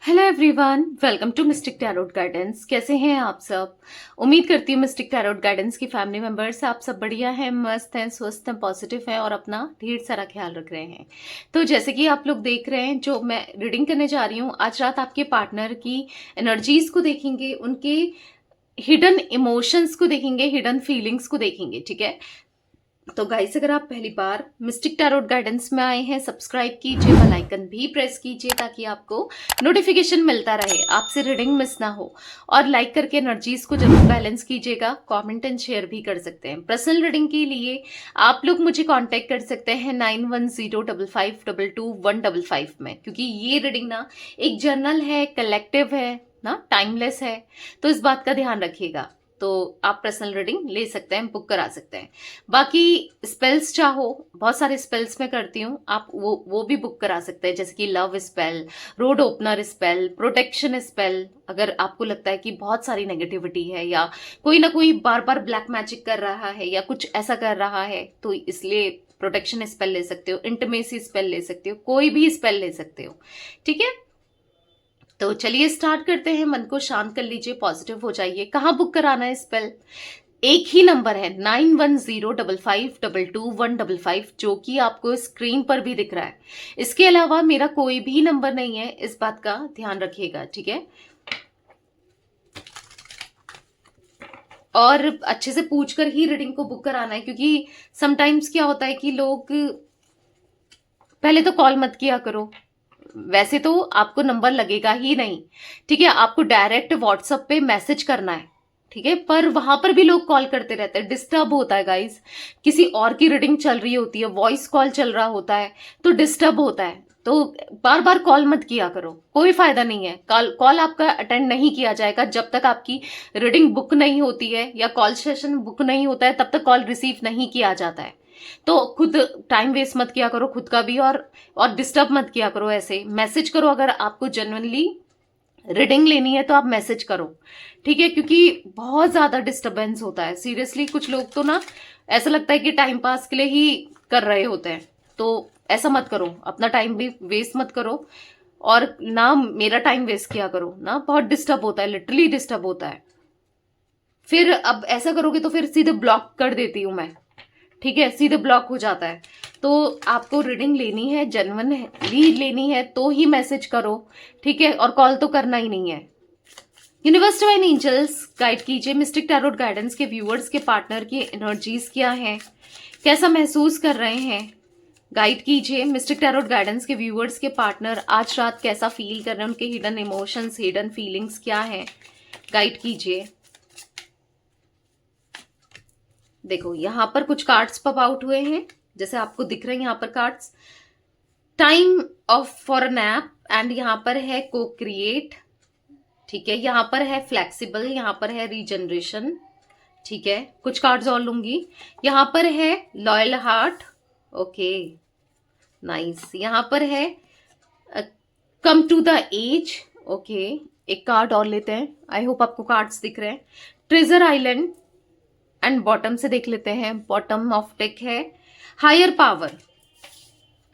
Hello everyone, welcome to mystic tarot guidance. कैसे हैं आप सब? उम्मीद करती हूँ मिस्टिक टैरोट गाइडेंस की फैमिली मेंबर्स आप सब बढ़िया हैं, मस्त हैं, स्वस्थ हैं, पॉजिटिव हैं और अपना ढेर सारा ख्याल रख रहे हैं। तो जैसे कि आप लोग देख रहे हैं, जो मैं रीडिंग करने जा रही हूँ आज रात, आपके पार्टनर की एनर्जीज को देखेंगे, उनके हिडन इमोशंस को देखेंगे, हिडन फीलिंग्स को देखेंगे। ठीक है, तो गाइस अगर आप पहली बार मिस्टिक टैरोट गाइडेंस में आए हैं, सब्सक्राइब कीजिए, बेल आइकन भी प्रेस कीजिए ताकि आपको नोटिफिकेशन मिलता रहे, आपसे रीडिंग मिस ना हो। और लाइक करके एनर्जीज को जरूर बैलेंस कीजिएगा। कमेंट एंड शेयर भी कर सकते हैं। पर्सनल रीडिंग के लिए आप लोग मुझे कांटेक्ट कर सकते हैं 9105522155 में, क्योंकि ये रीडिंग ना एक जर्नल है, कलेक्टिव है ना, टाइमलेस है, तो इस बात का ध्यान रखिएगा। तो आप पर्सनल रीडिंग ले सकते हैं, बुक करा सकते हैं। बाकी स्पेल्स चाहो, बहुत सारे स्पेल्स मैं करती हूँ, आप वो भी बुक करा सकते हैं, जैसे कि love spell, road opener spell, protection spell. अगर आपको लगता है कि बहुत सारी नेगेटिविटी है या कोई ना कोई बार बार ब्लैक मैजिक कर रहा है या कुछ ऐसा कर रहा है, तो इसलिए प्रोटेक्शन स्पेल ले सकते हो, इंटिमेसी स्पेल ले सकते हो, कोई भी स्पेल ले सकते हो। ठीक है, तो चलिए स्टार्ट करते हैं। मन को शांत कर लीजिए, पॉजिटिव हो जाइए। कहाँ बुक कराना है स्पेल? एक ही नंबर है 9105522155, जो कि आपको स्क्रीन पर भी दिख रहा है। इसके अलावा मेरा कोई भी नंबर नहीं है, इस बात का ध्यान रखिएगा। ठीक है, और अच्छे से पूछकर ही रीडिंग को बुक कराना है, क्योंकि समटाइम्स क्या होता है कि लोग पहले तो कॉल मत किया करो, वैसे तो आपको नंबर लगेगा ही नहीं। ठीक है, आपको डायरेक्ट व्हाट्सएप पे मैसेज करना है। ठीक है, पर वहां पर भी लोग कॉल करते रहते हैं, डिस्टर्ब होता है गाइस। किसी और की रीडिंग चल रही होती है, वॉइस कॉल चल रहा होता है, तो डिस्टर्ब होता है। तो बार बार कॉल मत किया करो, कोई फायदा नहीं है। कॉल कॉल आपका अटेंड नहीं किया जाएगा जब तक आपकी रीडिंग बुक नहीं होती है, या कॉल सेशन बुक नहीं होता है तब तक कॉल रिसीव नहीं किया जाता है। तो खुद टाइम वेस्ट मत किया करो, खुद का भी, और डिस्टर्ब मत किया करो। ऐसे मैसेज करो, अगर आपको जेन्युइनली रीडिंग लेनी है तो आप मैसेज करो। ठीक है, क्योंकि बहुत ज्यादा डिस्टरबेंस होता है। सीरियसली कुछ लोग तो ना, ऐसा लगता है कि टाइम पास के लिए ही कर रहे होते हैं, तो ऐसा मत करो, अपना टाइम भी वेस्ट मत करो और ना मेरा टाइम वेस्ट किया करो ना। बहुत डिस्टर्ब होता है, लिटरली डिस्टर्ब होता है। फिर अब ऐसा करोगे तो फिर सीधे ब्लॉक कर देती हूं मैं। ठीक है, सीधे ब्लॉक हो जाता है। तो आपको रीडिंग लेनी है, जेन्युइनली लेनी है तो ही मैसेज करो। ठीक है, और कॉल तो करना ही नहीं है। यूनिवर्स डिवाइन एंजल्स गाइड कीजिए, मिस्टिक टैरोट गाइडेंस के व्यूअर्स के पार्टनर की एनर्जीज क्या है, कैसा महसूस कर रहे हैं। गाइड कीजिए, मिस्टिक टैरोट गाइडेंस के व्यूअर्स के पार्टनर आज रात कैसा फील कर रहे हैं, उनके हिडन इमोशंस, हिडन फीलिंग्स क्या है। गाइड कीजिए। देखो यहां पर कुछ कार्ड्स पॉप आउट हुए हैं, जैसे आपको दिख रहे हैं यहां पर cards. Time of for a nap, and यहां पर है को क्रिएट। ठीक है, यहां पर है फ्लेक्सिबल, यहां पर है रीजनरेशन। ठीक है, कुछ कार्ड्स और लूंगी। यहां पर है लॉयल हार्ट। Okay, nice. यहां पर है come to the edge. Okay, एक कार्ड और लेते हैं। आई होप आपको कार्ड्स दिख रहे हैं। ट्रेजर आइलैंड, एंड बॉटम से देख लेते हैं। बॉटम ऑफ टेक है हायर पावर।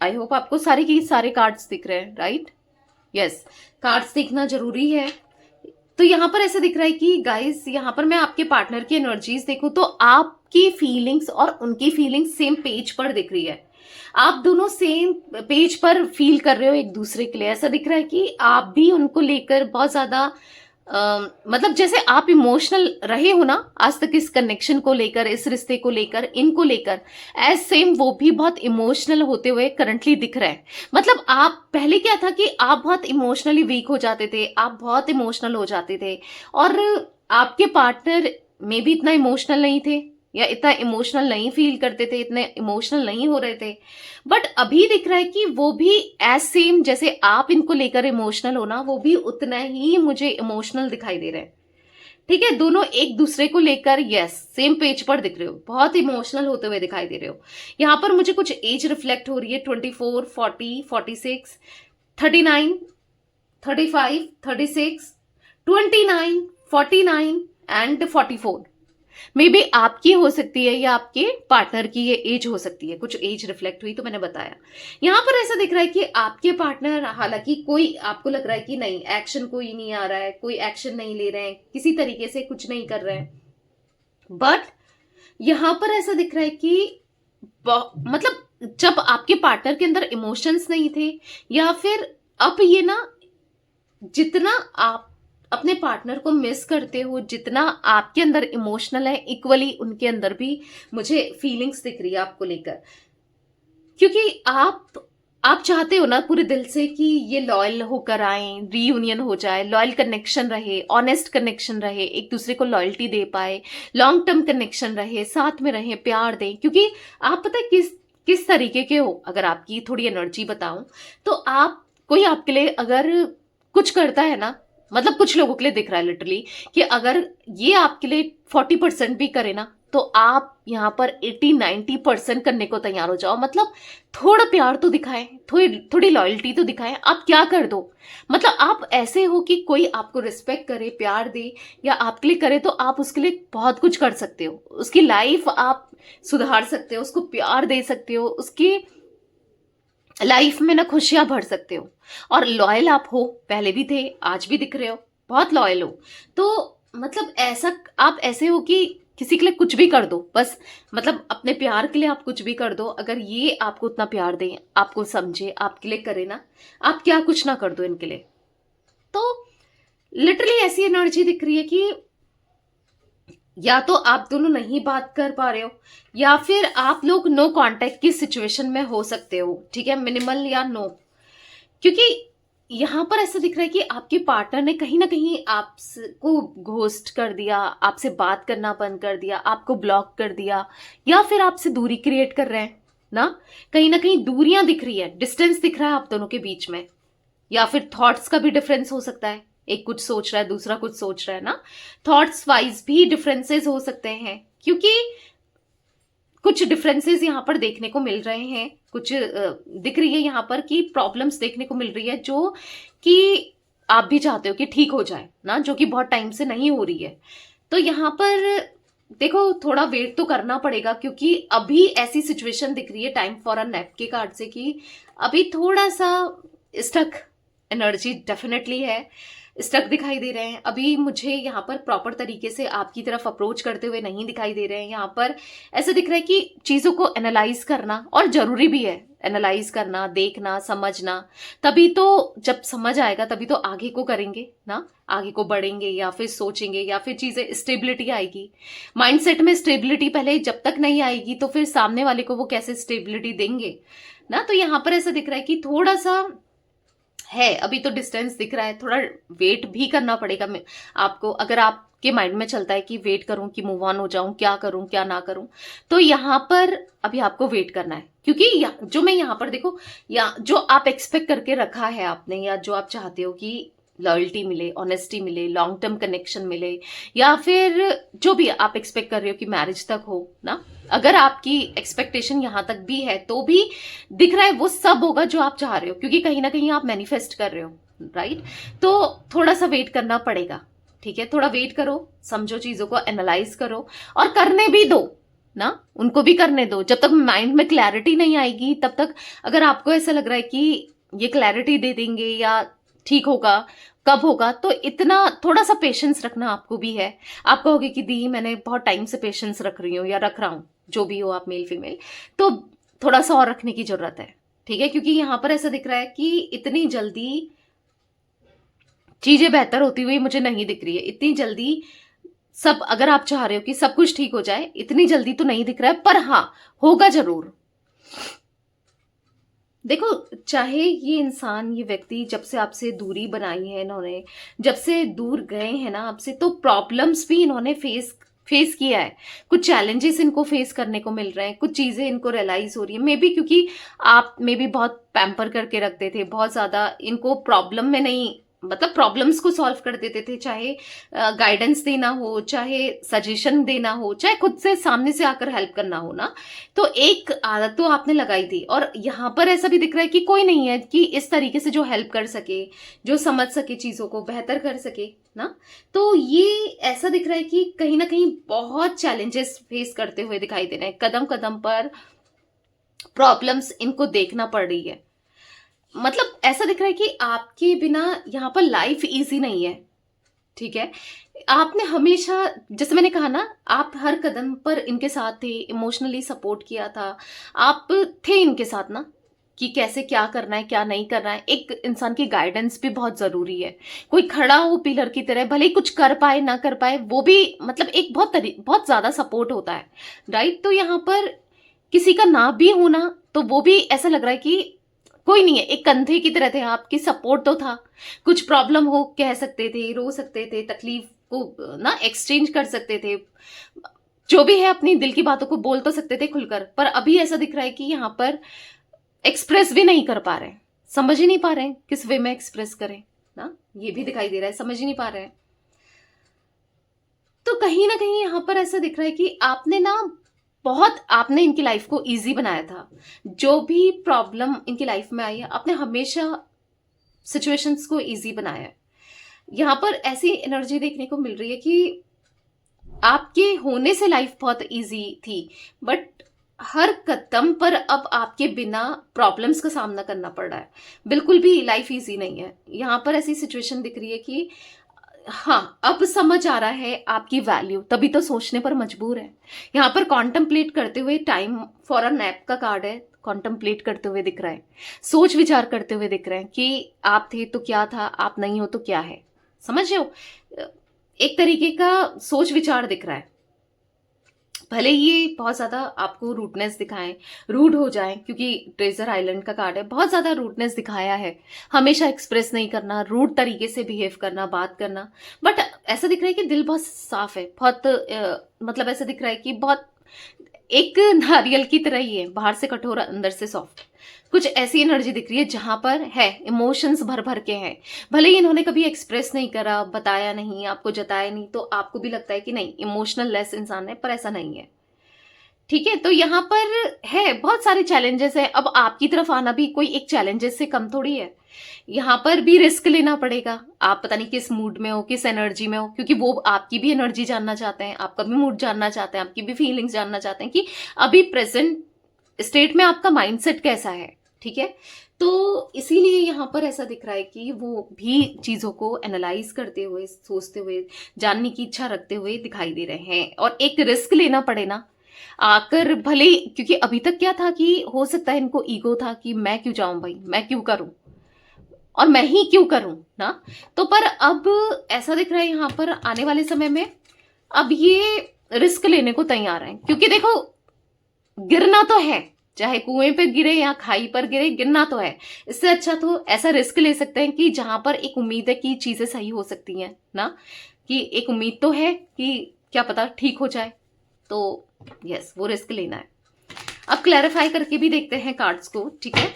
आई होप आपको सारे की सारे कार्ड्स दिख रहे हैं, राइट? यस, कार्ड्स देखना जरूरी है। तो यहां पर ऐसा दिख रहा है कि गाइस, यहां पर मैं आपके पार्टनर की एनर्जीज देखूं तो आपकी फीलिंग्स और उनकी फीलिंग्स सेम पेज पर दिख रही है। आप दोनों सेम पेज पर फील कर रहे हो एक दूसरे के लिए। ऐसा दिख रहा है कि आप भी उनको लेकर बहुत ज्यादा मतलब जैसे आप इमोशनल रहे हो ना आज तक, इस कनेक्शन को लेकर, इस रिश्ते को लेकर, इनको लेकर, एज सेम वो भी बहुत इमोशनल होते हुए करंटली दिख रहे हैं। मतलब आप पहले क्या था कि आप बहुत इमोशनली वीक हो जाते थे, आप बहुत इमोशनल हो जाते थे, और आपके पार्टनर में भी इतना इमोशनल नहीं थे या इतना इमोशनल नहीं फील करते थे, इतने इमोशनल नहीं हो रहे थे। बट अभी दिख रहा है कि वो भी एज सेम जैसे आप इनको लेकर इमोशनल हो ना, वो भी उतना ही मुझे इमोशनल दिखाई दे रहे हैं। ठीक है, दोनों एक दूसरे को लेकर यस सेम पेज पर दिख रहे हो, बहुत इमोशनल होते हुए दिखाई दे रहे हो। यहाँ पर मुझे कुछ एज रिफ्लेक्ट हो रही है, 24, 40, 46, 39, 35, 36, 29, 49 एंड 44। मे बी आपकी हो सकती है या आपके पार्टनर की ये एज हो सकती है, कुछ एज रिफ्लेक्ट हुई तो मैंने बताया। यहाँ पर ऐसा दिख रहा है कि आपके पार्टनर, हालांकि कोई आपको लग रहा है कि नहीं एक्शन कोई नहीं आ रहा है, कोई एक्शन नहीं ले रहे हैं, किसी तरीके से कुछ नहीं कर रहे हैं, बट यहां पर ऐसा दिख रहा है कि मतलब जब आपके पार्टनर के अंदर इमोशंस नहीं थे, या फिर अब ये ना, जितना आप अपने पार्टनर को मिस करते हो, जितना आपके अंदर इमोशनल है, इक्वली उनके अंदर भी मुझे फीलिंग्स दिख रही है आपको लेकर। क्योंकि आप चाहते हो ना पूरे दिल से कि ये लॉयल होकर आए, रीयूनियन हो जाए, लॉयल कनेक्शन रहे, ऑनेस्ट कनेक्शन रहे, एक दूसरे को लॉयल्टी दे पाए, लॉन्ग टर्म कनेक्शन रहे, साथ में रहे, प्यार दें। क्योंकि आप पता है किस किस तरीके के हो, अगर आपकी थोड़ी एनर्जी बताऊं तो आप, कोई आपके लिए अगर कुछ करता है ना, मतलब कुछ लोगों के लिए दिख रहा है लिटरली कि अगर ये आपके लिए 40% भी करे ना, तो आप यहाँ पर 80-90% करने को तैयार हो जाओ। मतलब थोड़ा प्यार तो दिखाएं, थोड़ी थोड़ी लॉयल्टी तो दिखाएं। आप क्या कर दो, मतलब आप ऐसे हो कि कोई आपको रिस्पेक्ट करे, प्यार दे या आपके लिए करे, तो आप उसके लिए बहुत कुछ कर सकते हो। उसकी लाइफ आप सुधार सकते हो, उसको प्यार दे सकते हो, उसकी लाइफ में ना खुशियां भर सकते हो। और लॉयल आप हो, पहले भी थे, आज भी दिख रहे हो, बहुत लॉयल हो। तो मतलब ऐसा आप ऐसे हो कि किसी के लिए कुछ भी कर दो, बस मतलब अपने प्यार के लिए आप कुछ भी कर दो। अगर ये आपको उतना प्यार दें, आपको समझे, आपके लिए करे ना, आप क्या कुछ ना कर दो इनके लिए। तो लिटरली ऐसी एनर्जी दिख रही है कि या तो आप दोनों नहीं बात कर पा रहे हो, या फिर आप लोग नो कांटेक्ट की सिचुएशन में हो सकते हो, ठीक है, मिनिमल या नो। क्योंकि यहां पर ऐसा दिख रहा है कि आपके पार्टनर ने कहीं ना कहीं आपको घोस्ट कर दिया, आपसे बात करना बंद कर दिया, आपको ब्लॉक कर दिया, या फिर आपसे दूरी क्रिएट कर रहे हैं ना कहीं दूरियां दिख रही है, डिस्टेंस दिख रहा है आप दोनों के बीच में। या फिर थॉट्स का भी डिफरेंस हो सकता है, एक कुछ सोच रहा है, दूसरा कुछ सोच रहा है ना, थॉट्स वाइज भी डिफरेंसेस हो सकते हैं। क्योंकि कुछ डिफरेंसेस यहाँ पर देखने को मिल रहे हैं, कुछ दिख रही है यहाँ पर कि प्रॉब्लम्स देखने को मिल रही है, जो कि आप भी चाहते हो कि ठीक हो जाए ना, जो कि बहुत टाइम से नहीं हो रही है। तो यहाँ पर देखो थोड़ा वेट तो करना पड़ेगा, क्योंकि अभी ऐसी सिचुएशन दिख रही है टाइम फॉर अ नैप के कार्ड से कि अभी थोड़ा सा स्टक एनर्जी डेफिनेटली है, स्टक दिखाई दे रहे हैं। अभी मुझे यहाँ पर प्रॉपर तरीके से आपकी तरफ अप्रोच करते हुए नहीं दिखाई दे रहे हैं। यहाँ पर ऐसा दिख रहा है कि चीजों को एनालाइज करना, और जरूरी भी है एनालाइज करना, देखना, समझना। तभी तो जब समझ आएगा तभी तो आगे को करेंगे ना, आगे को बढ़ेंगे, या फिर सोचेंगे, या फिर चीजें स्टेबिलिटी आएगी माइंडसेट में। स्टेबिलिटी पहले जब तक नहीं आएगी तो फिर सामने वाले को वो कैसे स्टेबिलिटी देंगे ना। तो यहाँ पर ऐसा दिख रहा है कि थोड़ा सा है, अभी तो डिस्टेंस दिख रहा है, थोड़ा वेट भी करना पड़ेगा आपको। अगर आपके माइंड में चलता है कि वेट करूं, कि मूव ऑन हो जाऊं, क्या करूं क्या ना करूं, तो यहाँ पर अभी आपको वेट करना है। क्योंकि जो मैं यहाँ पर देखो, या जो आप एक्सपेक्ट करके रखा है आपने, या जो आप चाहते हो कि लॉयल्टी मिले, ऑनेस्टी मिले, लॉन्ग टर्म कनेक्शन मिले, या फिर जो भी आप एक्सपेक्ट कर रहे हो कि मैरिज तक हो ना, अगर आपकी एक्सपेक्टेशन यहां तक भी है तो भी दिख रहा है वो सब होगा जो आप चाह रहे हो। क्योंकि कहीं ना कहीं आप मैनिफेस्ट कर रहे हो, राइट। तो थोड़ा सा वेट करना पड़ेगा, ठीक है, थोड़ा वेट करो, समझो, चीजों को एनालाइज करो, और करने भी दो ना, उनको भी करने दो। जब तक माइंड में क्लैरिटी नहीं आएगी तब तक, अगर आपको ऐसा लग रहा है कि ये क्लैरिटी दे देंगे या ठीक होगा, कब होगा, तो इतना थोड़ा सा पेशेंस रखना आपको भी है। आप कहोगे कि दी मैंने बहुत टाइम से पेशेंस रख रही हूँ या रख रहा हूँ, जो भी हो आप, मेल फीमेल, तो थोड़ा सा और रखने की जरूरत है, ठीक है। क्योंकि यहां पर ऐसा दिख रहा है कि इतनी जल्दी चीजें बेहतर होती हुई मुझे नहीं दिख रही है। इतनी जल्दी सब, अगर आप चाह रहे हो कि सब कुछ ठीक हो जाए, इतनी जल्दी तो नहीं दिख रहा है, पर हाँ होगा जरूर। देखो, चाहे ये इंसान, ये व्यक्ति जब से आपसे दूरी बनाई है इन्होंने, जब से दूर गए हैं ना आपसे, तो प्रॉब्लम्स भी इन्होंने फेस किया है। कुछ चैलेंजेस इनको फेस करने को मिल रहे हैं, कुछ चीजें इनको रियलाइज हो रही है। मे बी क्योंकि आप मे बी बहुत पैम्पर करके रखते थे, बहुत ज्यादा इनको प्रॉब्लम में नहीं मतलब प्रॉब्लम्स को सॉल्व कर देते थे, चाहे गाइडेंस देना हो, चाहे सजेशन देना हो, चाहे खुद से सामने से आकर हेल्प करना हो ना। तो एक आदत तो आपने लगाई थी, और यहाँ पर ऐसा भी दिख रहा है कि कोई नहीं है कि इस तरीके से जो हेल्प कर सके, जो समझ सके, चीजों को बेहतर कर सके ना। तो ये ऐसा दिख रहा है कि कहीं ना कहीं बहुत चैलेंजेस फेस करते हुए दिखाई दे रहे हैं, कदम कदम पर प्रॉब्लम्स इनको देखना पड़ रही है। मतलब ऐसा दिख रहा है कि आपके बिना यहाँ पर लाइफ इजी नहीं है, ठीक है। आपने हमेशा, जैसे मैंने कहा ना, आप हर कदम पर इनके साथ थे, इमोशनली सपोर्ट किया था, आप थे इनके साथ ना, कि कैसे क्या करना है क्या नहीं करना है। एक इंसान की गाइडेंस भी बहुत जरूरी है, कोई खड़ा हो पिलर की तरह, भले ही कुछ कर पाए ना कर पाए, वो भी मतलब एक बहुत ज्यादा सपोर्ट होता है, राइट। तो यहाँ पर किसी का ना भी होना, तो वो भी ऐसा लग रहा है कि कोई नहीं है, एक कंधे की तरह थे, आपकी सपोर्ट तो था। कुछ प्रॉब्लम हो कह सकते थे, रो सकते थे, तकलीफ को ना एक्सचेंज कर सकते थे, जो भी है अपनी दिल की बातों को बोल तो सकते थे खुलकर। पर अभी ऐसा दिख रहा है कि यहाँ पर एक्सप्रेस भी नहीं कर पा रहे हैं, समझ ही नहीं पा रहे हैं किस वे में एक्सप्रेस करें ना। ये भी दिखाई दे रहा है, समझ ही नहीं पा रहे हैं। तो कहीं ना कहीं यहाँ पर ऐसा दिख रहा है कि आपने ना बहुत, आपने इनकी लाइफ को इजी बनाया था। जो भी प्रॉब्लम इनकी लाइफ में आई है, आपने हमेशा सिचुएशंस को इजी बनाया है। यहाँ पर ऐसी एनर्जी देखने को मिल रही है कि आपके होने से लाइफ बहुत इजी थी, बट हर कदम पर अब आपके बिना प्रॉब्लम्स का सामना करना पड़ रहा है। बिल्कुल भी लाइफ इजी नहीं है। यहाँ पर ऐसी सिचुएशन दिख रही है कि हाँ, अब समझ आ रहा है आपकी वैल्यू, तभी तो सोचने पर मजबूर है। यहाँ पर कॉन्टम्पलेट करते हुए, टाइम फॉर अ नैप का कार्ड है, कॉन्टम्पलेट करते हुए दिख रहा है, सोच विचार करते हुए दिख रहे हैं कि आप थे तो क्या था, आप नहीं हो तो क्या है। समझ रहे हो, एक तरीके का सोच विचार दिख रहा है। भले ये बहुत ज्यादा आपको रूडनेस दिखाएं, रूड हो जाएं, क्योंकि ट्रेजर आइलैंड का कार्ड है, बहुत ज्यादा रूडनेस दिखाया है, हमेशा एक्सप्रेस नहीं करना, रूड तरीके से बिहेव करना, बात करना। बट ऐसा दिख रहा है कि दिल बहुत साफ है, बहुत मतलब ऐसा दिख रहा है कि बहुत एक नारियल की तरह ही है, बाहर से कठोर अंदर से सॉफ्ट। कुछ ऐसी एनर्जी दिख रही है जहां पर है इमोशंस भर भर के हैं। भले ही इन्होंने कभी एक्सप्रेस नहीं करा, बताया नहीं, आपको जताया नहीं, तो आपको भी लगता है कि नहीं, इमोशनल लेस इंसान है, पर ऐसा नहीं है, ठीक है। तो यहाँ पर है बहुत सारे चैलेंजेस है। अब आपकी तरफ आना भी कोई एक चैलेंजेस से कम थोड़ी है। यहाँ पर भी रिस्क लेना पड़ेगा। आप पता नहीं किस मूड में हो, किस एनर्जी में हो, क्योंकि वो आपकी भी एनर्जी जानना चाहते हैं, आपका भी मूड जानना चाहते हैं, आपकी भी फीलिंग्स जानना चाहते हैं कि अभी प्रेजेंट स्टेट में आपका माइंडसेट कैसा है, ठीक है। तो इसीलिए यहाँ पर ऐसा दिख रहा है कि वो भी चीजों को एनालाइज करते हुए, सोचते हुए, जानने की इच्छा रखते हुए दिखाई दे रहे हैं। और एक रिस्क लेना पड़े ना आकर, भले, क्योंकि अभी तक क्या था कि हो सकता है इनको ईगो था कि मैं क्यों जाऊं भाई, मैं क्यों करूं, और मैं ही क्यों करूं ना। तो पर अब ऐसा दिख रहा है यहाँ पर आने वाले समय में, अब ये रिस्क लेने को तैयार हैं, क्योंकि देखो गिरना तो है, चाहे कुएं पे गिरे या खाई पर गिरे, गिरना तो है। इससे अच्छा तो ऐसा रिस्क ले सकते हैं कि जहां पर एक उम्मीद है कि चीजें सही हो सकती हैं ना, कि एक उम्मीद तो है कि क्या पता ठीक हो जाए। तो यस, वो रिस्क लेना है। अब क्लैरिफाई करके भी देखते हैं कार्ड्स को, ठीक है।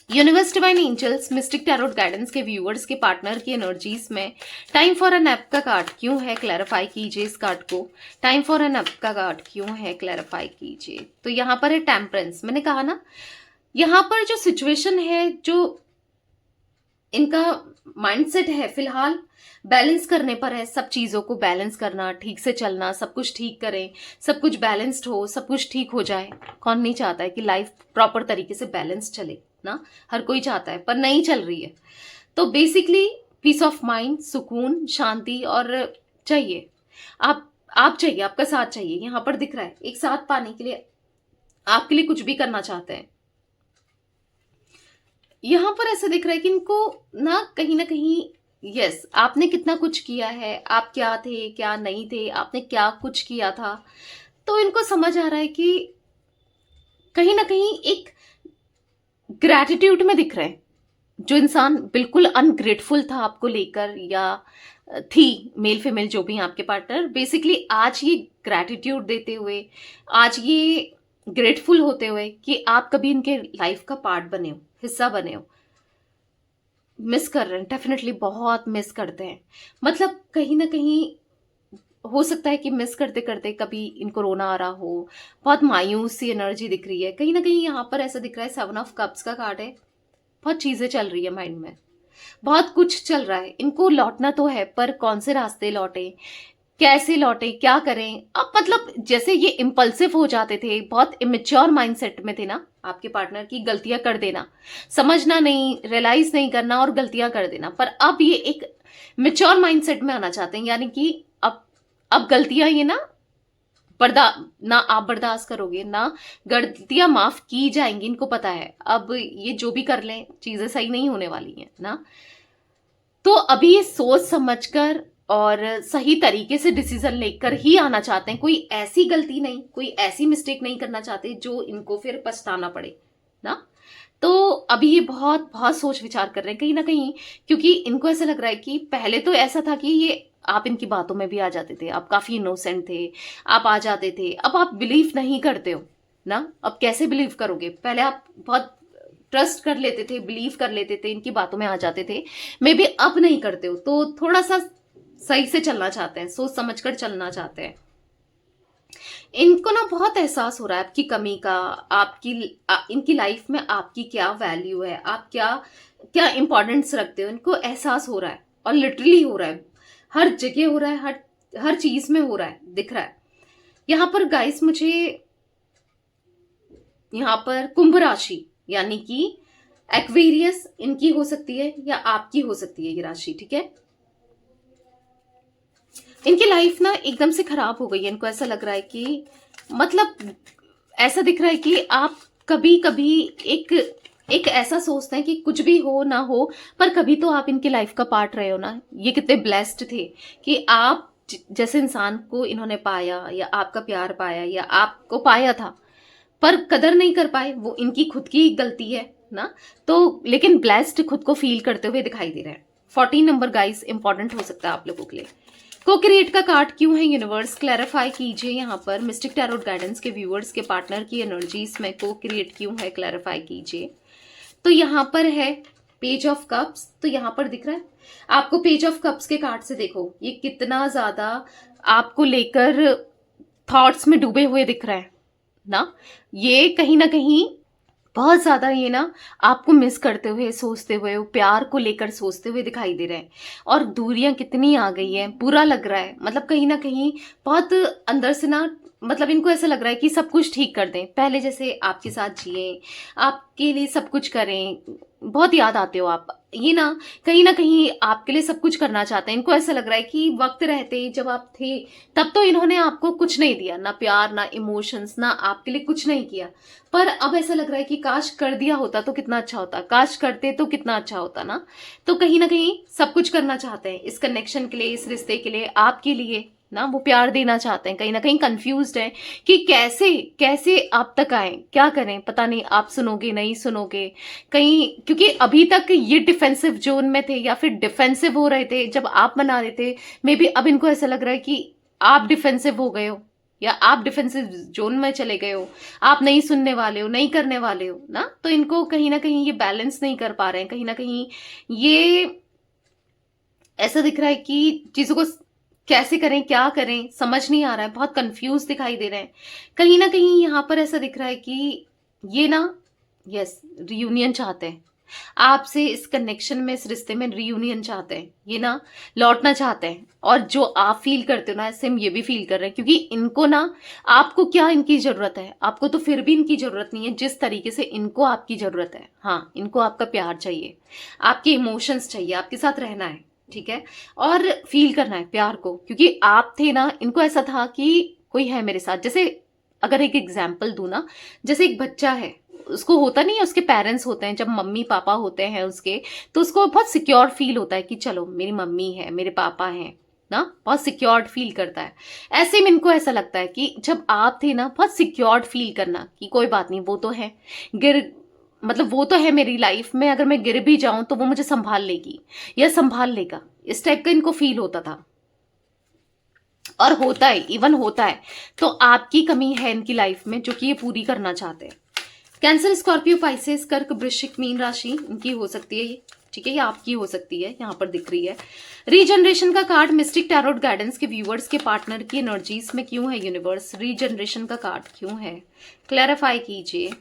Universe, divine angels, mystic tarot guidance के व्यूअर्स के पार्टनर की एनर्जीज में टाइम फॉर एन ऐप का कार्ड क्यों है, क्लैरिफाई कीजिए इस कार्ड को। टाइम फॉर एन ऐप का कार्ड क्यों है, क्लैरिफाई कीजिए। तो यहाँ पर है टेम्परेंस। मैंने कहा ना, यहाँ पर जो सिचुएशन है, जो इनका माइंडसेट है, फिलहाल बैलेंस करने पर है। सब चीजों को बैलेंस करना, ठीक से चलना, सब कुछ ठीक करें, सब कुछ बैलेंस्ड हो, सब कुछ ठीक हो जाए। कौन नहीं चाहता है कि लाइफ प्रॉपर तरीके से बैलेंस चले ना, हर कोई चाहता है, पर नहीं चल रही है। तो बेसिकली पीस ऑफ माइंड, सुकून, शांति और चाहिए। आप चाहिए, आपका साथ चाहिए। यहाँ पर दिख रहा है एक साथ पाने के लिए आपके लिए कुछ भी करना चाहते हैं। यहाँ पर ऐसा दिख रहा है कि इनको ना कहीं यस, आपने कितना कुछ किया है, आप क्या थे क्या नहीं थे, आपने क्या कुछ किया था। तो इनको समझ आ रहा है कि कहीं ना कहीं एक ग्रैटिट्यूड में दिख रहे हैं। जो इंसान बिल्कुल अनग्रेटफुल था आपको लेकर, या थी, मेल फीमेल जो भी हैं आपके पार्टनर, बेसिकली आज ये ग्रैटिट्यूड देते हुए, आज ये ग्रेटफुल होते हुए कि आप कभी इनके लाइफ का पार्ट बने हो, हिस्सा बने हो। मिस कर रहे हैं, डेफिनेटली बहुत मिस करते हैं। मतलब कहीं ना कहीं हो सकता है कि मिस करते करते कभी इनको रोना आ रहा हो, बहुत मायूस सी एनर्जी दिख रही है। कहीं ना कहीं यहाँ पर ऐसा दिख रहा है, 7 ऑफ कप्स का कार्ड है, बहुत चीजें चल रही है माइंड में, बहुत कुछ चल रहा है। इनको लौटना तो है, पर कौन से रास्ते लौटे, कैसे लौटे, क्या करें। अब मतलब जैसे ये इम्पल्सिव हो जाते थे, बहुत इमेच्योर माइंडसेट में थे ना आपके पार्टनर की, गलतियां कर देना, समझना नहीं, रियलाइज नहीं करना और गलतियां कर देना। पर अब ये एक मेच्योर माइंडसेट में आना चाहते हैं, यानी कि अब गलतियां ये ना ना आप बर्दाश्त करोगे, ना गलतियां माफ की जाएंगी। इनको पता है अब ये जो भी कर लें चीजें सही नहीं होने वाली हैं ना। तो अभी ये सोच समझकर और सही तरीके से डिसीजन लेकर ही आना चाहते हैं। कोई ऐसी गलती नहीं, कोई ऐसी मिस्टेक नहीं करना चाहते जो इनको फिर पछताना पड़े ना। तो अभी ये बहुत बहुत सोच विचार कर रहे हैं कहीं ना कहीं, क्योंकि इनको ऐसा लग रहा है कि पहले तो ऐसा था कि ये आप इनकी बातों में भी आ जाते थे, आप काफी इनोसेंट थे, आप आ जाते थे। अब आप बिलीव नहीं करते हो ना, अब कैसे बिलीव करोगे। पहले आप बहुत ट्रस्ट कर लेते थे, बिलीव कर लेते थे, इनकी बातों में आ जाते थे, मे बी अब नहीं करते हो। तो थोड़ा सा सही से चलना चाहते हैं, सोच समझकर चलना चाहते हैं। इनको ना बहुत एहसास हो रहा है आपकी कमी का, इनकी लाइफ में आपकी क्या वैल्यू है, आप क्या क्या इंपॉर्टेंस रखते हो, इनको एहसास हो रहा है। और लिटरली हो रहा है, हर जगह हो रहा है, हर चीज में हो रहा है, दिख रहा है। यहाँ पर गाइस मुझे यहाँ पर कुंभ राशि यानी कि एक्वेरियस इनकी हो सकती है या आपकी हो सकती है ये राशि, ठीक है। इनकी लाइफ ना एकदम से खराब हो गई है। इनको ऐसा लग रहा है कि मतलब ऐसा दिख रहा है कि आप कभी कभी एक एक ऐसा सोचते हैं कि कुछ भी हो ना हो, पर कभी तो आप इनकी लाइफ का पार्ट रहे हो ना। ये कितने ब्लेस्ड थे कि आप जैसे इंसान को इन्होंने पाया, या आपका प्यार पाया, या आपको पाया था, पर कदर नहीं कर पाए। वो इनकी खुद की गलती है ना। तो लेकिन ब्लेस्ड खुद को फील करते हुए दिखाई दे रहे हैं। 14 नंबर गाइस इंपॉर्टेंट हो सकता है आप लोगों के लिए। को क्रिएट का कार्ड क्यों है यूनिवर्स, क्लैरिफाई कीजिए। यहाँ पर मिस्टिक टैरोट गाइडेंस के व्यूअर्स के पार्टनर की एनर्जीज में को क्रिएट क्यों है, क्लैरिफाई कीजिए। तो यहाँ पर है पेज ऑफ कप्स, तो यहाँ पर दिख रहा है आपको पेज ऑफ कप्स के कार्ड से, देखो ये कितना ज्यादा आपको लेकर थॉट्स में डूबे हुए दिख रहा है ना। ये कहीं ना कहीं बहुत ज्यादा ये ना आपको मिस करते हुए, सोचते हुए, प्यार को लेकर सोचते हुए दिखाई दे रहे हैं। और दूरियां कितनी आ गई हैं, बुरा लग रहा है। मतलब कहीं ना कहीं बहुत अंदर से ना, मतलब इनको ऐसा लग रहा है कि सब कुछ ठीक कर दें, पहले जैसे आपके साथ जिए, आपके लिए सब कुछ करें। बहुत याद आते हो आप, ये ना कहीं आपके लिए सब कुछ करना चाहते हैं। इनको ऐसा लग रहा है कि वक्त रहते जब आप थे तब तो इन्होंने आपको कुछ नहीं दिया, ना प्यार, ना इमोशंस, ना आपके लिए कुछ नहीं किया। पर अब ऐसा लग रहा है कि काश कर दिया होता तो कितना अच्छा होता, काश करते तो कितना अच्छा होता ना। तो कहीं ना कहीं सब कुछ करना चाहते हैं इस कनेक्शन के लिए, इस रिश्ते के लिए, आपके लिए ना। वो प्यार देना चाहते हैं, कहीं ना कहीं कंफ्यूज्ड है कि कैसे कैसे आप तक आए, क्या करें, पता नहीं आप सुनोगे नहीं सुनोगे कहीं। क्योंकि अभी तक ये डिफेंसिव जोन में थे, या फिर डिफेंसिव हो रहे थे जब आप मना रहे थे। मे बी अब इनको ऐसा लग रहा है कि आप डिफेंसिव हो गए हो, या आप डिफेंसिव जोन में चले गए हो, आप नहीं सुनने वाले हो, नहीं करने वाले हो ना। तो इनको कहीं ना कहीं ये बैलेंस नहीं कर पा रहे हैं। कहीं ना कहीं ये ऐसा दिख रहा है कि चीजों को कैसे करें, क्या करें, समझ नहीं आ रहा है, बहुत कंफ्यूज दिखाई दे रहे हैं। कहीं ना कहीं यहाँ पर ऐसा दिख रहा है कि ये ना, यस, रियूनियन चाहते हैं आपसे, इस कनेक्शन में, इस रिश्ते में रियूनियन चाहते हैं। ये ना लौटना चाहते हैं। और जो आप फील करते हो ना, सेम ये भी फील कर रहे हैं। क्योंकि इनको ना, आपको क्या इनकी जरूरत है, आपको तो फिर भी इनकी जरूरत नहीं है जिस तरीके से इनको आपकी जरूरत है। हाँ, इनको आपका प्यार चाहिए, आपके इमोशंस चाहिए, आपके साथ रहना है, ठीक है, और फील करना है प्यार को। क्योंकि आप थे ना, इनको ऐसा था कि कोई है मेरे साथ। जैसे अगर एक एग्जाम्पल दूं ना, जैसे एक बच्चा है, उसको होता नहीं है, उसके पेरेंट्स होते हैं, जब मम्मी पापा होते हैं उसके, तो उसको बहुत सिक्योर फील होता है कि चलो मेरी मम्मी है, मेरे पापा हैं ना, बहुत सिक्योर्ड फील करता है। ऐसे में इनको ऐसा लगता है कि जब आप थे ना, बहुत सिक्योर्ड फील करना कि कोई बात नहीं, वो तो है, मतलब वो तो है मेरी लाइफ में, अगर मैं गिर भी जाऊं तो वो मुझे संभाल लेगी या संभाल लेगा, इस टाइप का इनको फील होता था। और होता है, इवन होता है। तो आपकी कमी है इनकी लाइफ में जो कि ये पूरी करना चाहते हैं। कैंसर, स्कॉर्पियो, पाइसेस, कर्क, वृश्चिक, मीन राशि इनकी हो सकती है ये। ठीक है, ये आपकी हो सकती है, यहाँ पर दिख रही है। रीजनरेशन का कार्ड मिस्टिक टैरोट गाइडेंस के व्यूअर्स के पार्टनर की एनर्जीज में क्यों है यूनिवर्स? रीजनरेशन का कार्ड क्यों है, क्लैरिफाई कीजिए।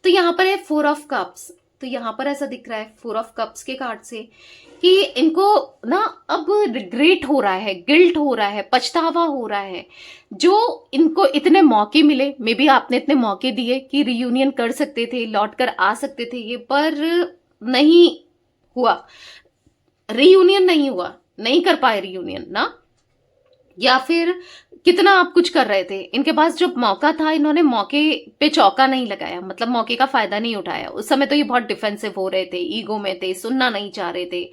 तो यहाँ पर है 4 ऑफ कप्स। तो यहाँ पर ऐसा दिख रहा है 4 ऑफ कप्स के कार्ड से कि इनको ना अब रिग्रेट हो रहा है, गिल्ट हो रहा है, पछतावा हो रहा है। जो इनको इतने मौके मिले, मे बी आपने इतने मौके दिए कि रियूनियन कर सकते थे, लौट कर आ सकते थे ये, पर नहीं हुआ, रियूनियन नहीं हुआ, नहीं कर पाए रियूनियन ना। या फिर कितना आप कुछ कर रहे थे, इनके पास जब मौका था इन्होंने मौके पे चौका नहीं लगाया, मतलब मौके का फायदा नहीं उठाया। उस समय तो ये बहुत डिफेंसिव हो रहे थे, ईगो में थे, सुनना नहीं चाह रहे थे।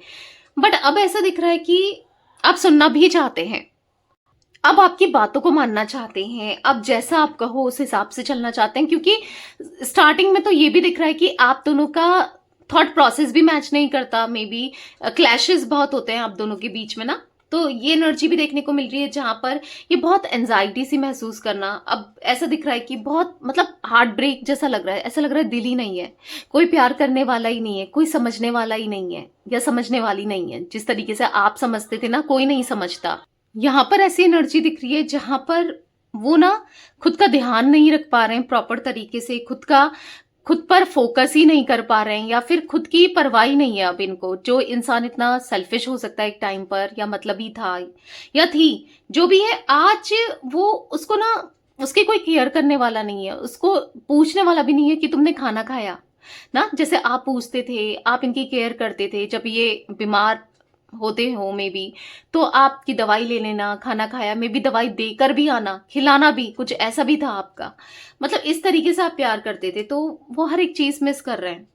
बट अब ऐसा दिख रहा है कि आप सुनना भी चाहते हैं, अब आपकी बातों को मानना चाहते हैं, अब जैसा आप कहो उस हिसाब से चलना चाहते हैं। क्योंकि स्टार्टिंग में तो ये भी दिख रहा है कि आप दोनों का थॉट प्रोसेस भी मैच नहीं करता, मे बी क्लैशेस बहुत होते हैं आप दोनों के बीच में ना। तो ये एनर्जी भी देखने को मिल रही है जहां पर ये बहुत एंजाइटी सी महसूस करना। अब ऐसा दिख रहा है कि बहुत मतलब हार्ट ब्रेक जैसा लग रहा है, ऐसा लग रहा है दिल ही नहीं है, कोई प्यार करने वाला ही नहीं है, कोई समझने वाला ही नहीं है या समझने वाली नहीं है। जिस तरीके से आप समझते थे ना, कोई नहीं समझता। यहाँ पर ऐसी एनर्जी दिख रही है जहां पर वो ना खुद का ध्यान नहीं रख पा रहे हैं प्रॉपर तरीके से, खुद पर फोकस ही नहीं कर पा रहे हैं, या फिर खुद की परवाह ही नहीं है अब इनको। जो इंसान इतना सेल्फिश हो सकता है एक टाइम पर, या मतलबी था या थी, जो भी है, आज वो उसको ना उसकी कोई केयर करने वाला नहीं है, उसको पूछने वाला भी नहीं है कि तुमने खाना खाया ना। जैसे आप पूछते थे, आप इनकी केयर करते थे, जब ये बीमार होते हो मे बी, तो आपकी दवाई ले लेना, खाना खाया, मे बी दवाई देकर भी आना, खिलाना भी, कुछ ऐसा भी था आपका। मतलब इस तरीके से आप प्यार करते थे, तो वो हर एक चीज मिस कर रहे हैं।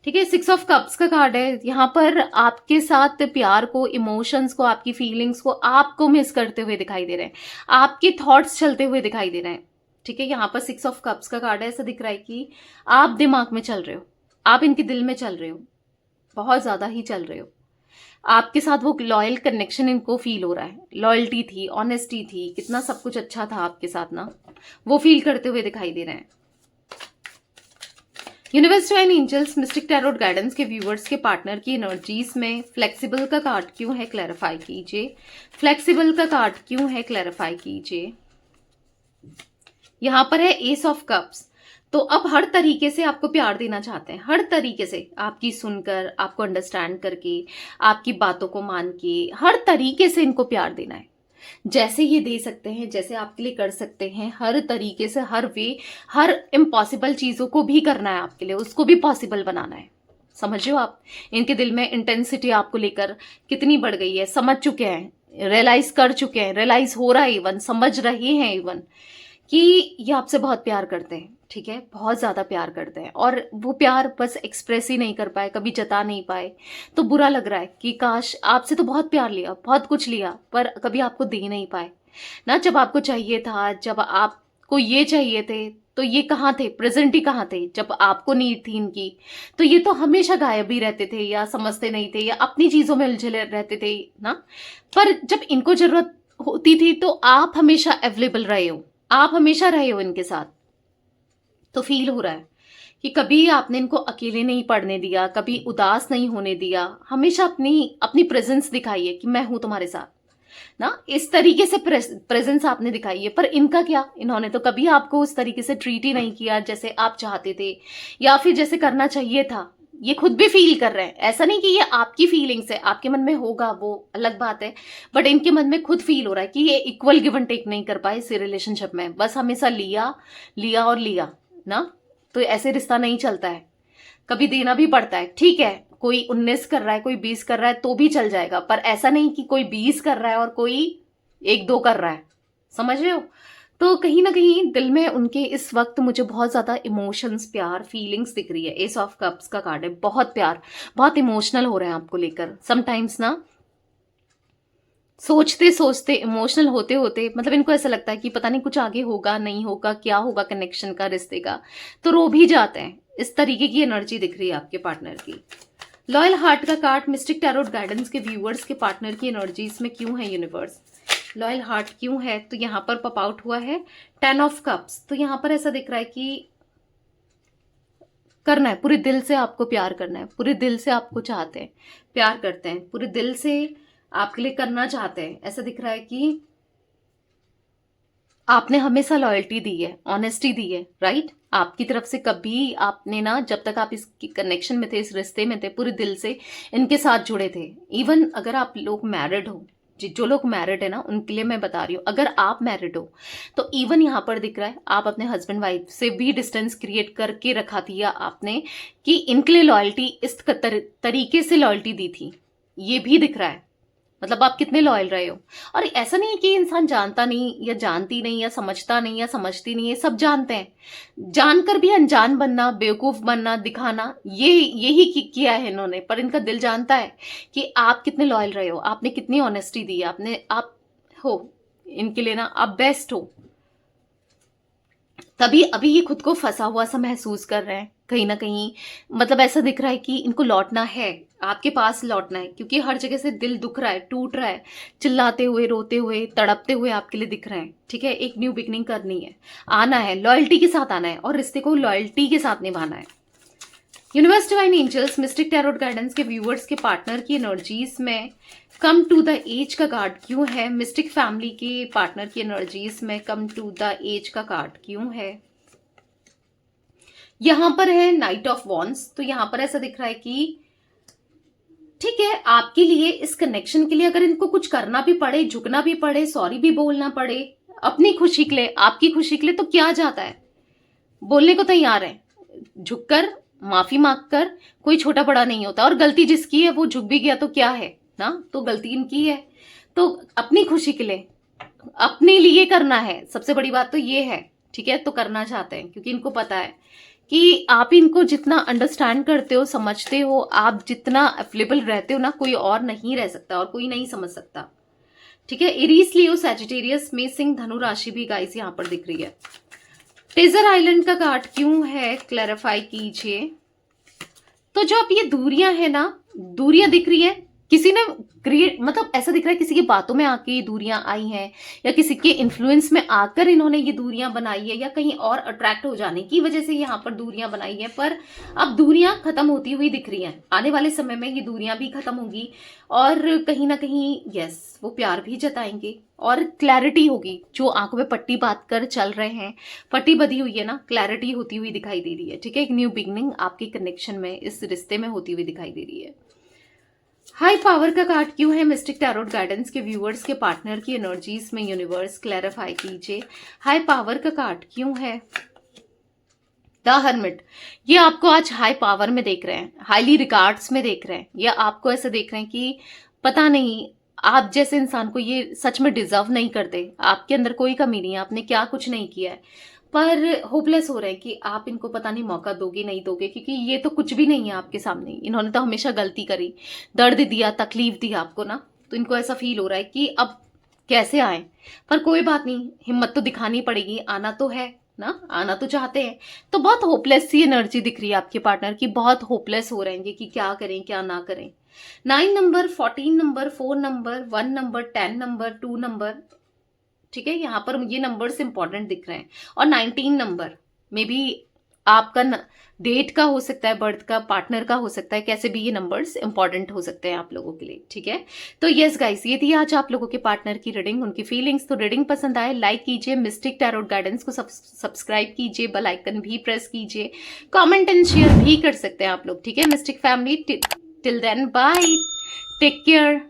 ठीक है, 6 ऑफ कप्स का कार्ड है। यहाँ पर आपके साथ प्यार को, इमोशंस को, आपकी फीलिंग्स को आपको मिस करते हुए दिखाई दे रहे हैं, आपके थॉट्स चलते हुए दिखाई दे रहे हैं। ठीक है, यहाँ पर 6 ऑफ कप्स का कार्ड है। ऐसा दिख रहा है कि आप दिमाग में चल रहे हो, आप इनके दिल में चल रहे हो, बहुत ज्यादा ही चल रहे हो। आपके साथ वो लॉयल कनेक्शन इनको फील हो रहा है, लॉयल्टी थी, ऑनेस्टी थी, कितना सब कुछ अच्छा था आपके साथ ना, वो फील करते हुए दिखाई दे रहे हैं। Universe divine angels mystic tarot guidance के व्यूअर्स के पार्टनर की एनर्जीज में फ्लेक्सिबल का कार्ड क्यों है, क्लैरिफाई कीजिए। फ्लेक्सिबल का कार्ड क्यों है, क्लैरिफाई कीजिए। यहां पर है एस ऑफ कप्स। तो अब हर तरीके से आपको प्यार देना चाहते हैं, हर तरीके से, आपकी सुनकर, आपको अंडरस्टैंड करके, आपकी बातों को मान के, हर तरीके से इनको प्यार देना है। जैसे ये दे सकते हैं, जैसे आपके लिए कर सकते हैं, हर तरीके से, हर वे, हर इम्पॉसिबल चीजों को भी करना है आपके लिए, उसको भी पॉसिबल बनाना है। समझ रहे हो आप? इनके दिल में इंटेंसिटी आपको लेकर कितनी बढ़ गई है, समझ चुके हैं, रियलाइज कर चुके हैं, रियलाइज हो रहा है, इवन समझ रहे हैं इवन, कि ये आपसे बहुत प्यार करते हैं। ठीक है, बहुत ज्यादा प्यार करते हैं, और वो प्यार बस एक्सप्रेस ही नहीं कर पाए, कभी जता नहीं पाए। तो बुरा लग रहा है कि काश, आपसे तो बहुत प्यार लिया, बहुत कुछ लिया, पर कभी आपको दे नहीं पाए ना। जब आपको चाहिए था, जब आपको ये चाहिए थे, तो ये कहाँ थे, प्रेजेंट ही कहाँ थे जब आपको नीड थी इनकी। तो ये तो हमेशा गायब ही रहते थे, या समझते नहीं थे, या अपनी चीजों में उलझे रहते थे ना। पर जब इनको जरूरत होती थी तो आप हमेशा अवेलेबल रहे हो, आप हमेशा रहे हो इनके साथ। तो फील हो रहा है कि कभी आपने इनको अकेले नहीं पड़ने दिया, कभी उदास नहीं होने दिया, हमेशा अपनी अपनी प्रेजेंस दिखाई है कि मैं हूं तुम्हारे साथ ना। इस तरीके से प्रेजेंस आपने दिखाई है। पर इनका क्या, इन्होंने तो कभी आपको उस तरीके से ट्रीट ही नहीं किया जैसे आप चाहते थे, या फिर जैसे करना चाहिए था। ये खुद भी फील कर रहे हैं, ऐसा नहीं कि ये आपकी फीलिंग्स है, आपके मन में होगा वो अलग बात है, बट इनके मन में खुद फील हो रहा है कि ये इक्वल गिव एंड टेक नहीं कर पाए इस रिलेशनशिप में, बस हमेशा लिया लिया और लिया ना। तो ऐसे रिश्ता नहीं चलता है, कभी देना भी पड़ता है। ठीक है, कोई 19 कर रहा है, कोई 20 कर रहा है तो भी चल जाएगा, पर ऐसा नहीं कि कोई 20 कर रहा है और कोई 1-2 कर रहा है। समझ रहे हो? तो कहीं ना कहीं दिल में उनके इस वक्त मुझे बहुत ज्यादा इमोशंस, प्यार, फीलिंग्स दिख रही है। एस ऑफ कप्स का कार्ड है, बहुत प्यार, बहुत इमोशनल हो रहे हैं आपको लेकर। समटाइम्स ना सोचते सोचते, इमोशनल होते होते, मतलब इनको ऐसा लगता है कि पता नहीं कुछ आगे होगा, नहीं होगा, क्या होगा कनेक्शन का, रिश्ते का, तो रो भी जाते हैं। इस तरीके की एनर्जी दिख रही है आपके पार्टनर की। लॉयल हार्ट का कार्ड मिस्टिक टैरोट गाइडेंस के व्यूअर्स के पार्टनर की एनर्जी इसमें क्यों है यूनिवर्स? लॉयल हार्ट क्यों है? तो यहाँ पर पॉप आउट हुआ है 10 ऑफ कप्स। तो यहाँ पर ऐसा दिख रहा है कि करना है, पूरे दिल से आपको प्यार करना है, पूरे दिल से आपको चाहते हैं, प्यार करते हैं, पूरे दिल से आपके लिए करना चाहते हैं। ऐसा दिख रहा है कि आपने हमेशा लॉयल्टी दी है, ऑनेस्टी दी है, राइट। आपकी तरफ से कभी आपने ना, जब तक आप इस कनेक्शन में थे, इस रिश्ते में थे, पूरे दिल से इनके साथ जुड़े थे। इवन अगर आप लोग मैरिड हो, जो लोग मैरिड है ना, उनके लिए मैं बता रही हूँ, अगर आप मैरिड हो तो इवन यहाँ पर दिख रहा है आप अपने हस्बैंड वाइफ से भी डिस्टेंस क्रिएट करके रखा दिया आपने, कि इनके लिए लॉयल्टी इस तरीके से लॉयल्टी दी थी, ये भी दिख रहा है। मतलब आप कितने लॉयल रहे हो। और ऐसा नहीं है कि इंसान जानता नहीं या जानती नहीं या समझता नहीं या समझती नहीं है, सब जानते हैं। जानकर भी अनजान बनना, बेवकूफ बनना, दिखाना, ये यही किया है इन्होंने। पर इनका दिल जानता है कि आप कितने लॉयल रहे हो, आपने कितनी ऑनेस्टी दी है, आप हो इनके लिए ना, आप बेस्ट हो। तभी अभी ये खुद को फंसा हुआ सा महसूस कर रहे हैं कहीं ना कहीं। मतलब ऐसा दिख रहा है कि इनको लौटना है, आपके पास लौटना है, क्योंकि हर जगह से दिल दुख रहा है, टूट रहा है, चिल्लाते हुए, रोते हुए, तड़पते हुए आपके लिए दिख रहे हैं। ठीक है, एक न्यू बिगनिंग करनी है, आना है, लॉयल्टी के साथ आना है और रिश्ते को लॉयल्टी के साथ निभाना है। Universe divine angels mystic tarot guidance के व्यूअर्स के पार्टनर की एनर्जीज में कम टू द एज का कार्ड क्यों है? मिस्टिक फैमिली के पार्टनर की एनर्जीज में कम टू द एज का कार्ड क्यों है? यहां पर है नाइट ऑफ वॉन्ड्स। तो यहां पर ऐसा दिख रहा है कि ठीक है, आपके लिए, इस कनेक्शन के लिए अगर इनको कुछ करना भी पड़े, झुकना भी पड़े, सॉरी भी बोलना पड़े, अपनी खुशी के लिए, आपकी खुशी के लिए, तो क्या जाता है, बोलने को तैयार है। झुककर, माफी मांगकर कोई छोटा बड़ा नहीं होता। और गलती जिसकी है वो झुक भी गया तो क्या है ना, तो गलती इनकी है। तो अपनी खुशी के लिए, अपने लिए करना है, सबसे बड़ी बात तो ये है। ठीक है, तो करना चाहते हैं क्योंकि इनको पता है कि आप इनको जितना अंडरस्टैंड करते हो, समझते हो, आप जितना अवेलेबल रहते हो ना, कोई और नहीं रह सकता और कोई नहीं समझ सकता। ठीक है, एरीज, लियो, सैजिटेरियस में सिंह, धनु राशि भी गाइस यहां पर दिख रही है। टेजर आइलैंड का कार्ड क्यों है, क्लैरिफाई कीजिए। तो जो अब ये दूरियां है ना, दूरियां दिख रही है, किसी ने क्रिएट, मतलब ऐसा दिख रहा है किसी की बातों में आके ये दूरियां आई हैं, या किसी के इन्फ्लुएंस में आकर इन्होंने ये दूरियां बनाई है, या कहीं और अट्रैक्ट हो जाने की वजह से यहाँ पर दूरियां बनाई है। पर अब दूरियां खत्म होती हुई दिख रही हैं। आने वाले समय में ये दूरियां भी खत्म होगी और कहीं ना कहीं यस, वो प्यार भी जताएंगे और क्लैरिटी होगी। जो आंखों में पट्टी बांध कर चल रहे हैं, पट्टी बंधी हुई है ना, क्लैरिटी होती हुई दिखाई दे रही है। ठीक है, एक न्यू बिगनिंग आपके कनेक्शन में, इस रिश्ते में होती हुई दिखाई दे रही है। हाई पावर का कार्ड क्यों है मिस्टिक टैरोट गाइडेंस के व्यूअर्स के पार्टनर की एनर्जीज में? यूनिवर्स क्लैरिफाई कीजिए। हाई पावर का कार्ड क्यों है? The hermit. ये आपको आज हाई पावर में देख रहे हैं, हाईली रिगार्ड्स में देख रहे हैं, या आपको ऐसे देख रहे हैं कि पता नहीं, आप जैसे इंसान को ये सच में डिजर्व नहीं करते, आपके अंदर कोई कमी नहीं है, आपने क्या कुछ नहीं किया है, पर होपलेस हो रहे हैं कि आप इनको पता नहीं मौका दोगे नहीं दोगे, क्योंकि ये तो कुछ भी नहीं है आपके सामने। इन्होंने तो हमेशा गलती करी, दर्द दिया, तकलीफ दी आपको ना, तो इनको ऐसा फील हो रहा है कि अब कैसे आए। पर कोई बात नहीं, हिम्मत तो दिखानी पड़ेगी, आना तो है ना, आना तो चाहते हैं। तो बहुत होपलेस सी एनर्जी दिख रही है आपके पार्टनर की, बहुत होपलेस हो रहेंगे कि क्या करें क्या ना करें। 9 number, 14 number, 4 number, 1 number, 10 number, 2 number. ठीक है, यहाँ पर ये नंबर्स इंपॉर्टेंट दिख रहे हैं। और 19 नंबर में भी आपका डेट का हो सकता है, बर्थ का, पार्टनर का हो सकता है, कैसे भी ये नंबर्स इंपॉर्टेंट हो सकते हैं आप लोगों के लिए। ठीक है, तो यस गाइस, ये थी आज आप लोगों के पार्टनर की रीडिंग, उनकी फीलिंग्स। तो रीडिंग पसंद आए लाइक कीजिए, मिस्टिक टैरोट गाइडेंस को सब्सक्राइब कीजिए, बेल आइकन भी प्रेस कीजिए, कमेंट एंड शेयर भी कर सकते हैं आप लोग। ठीक है mystic family, till then bye, take care.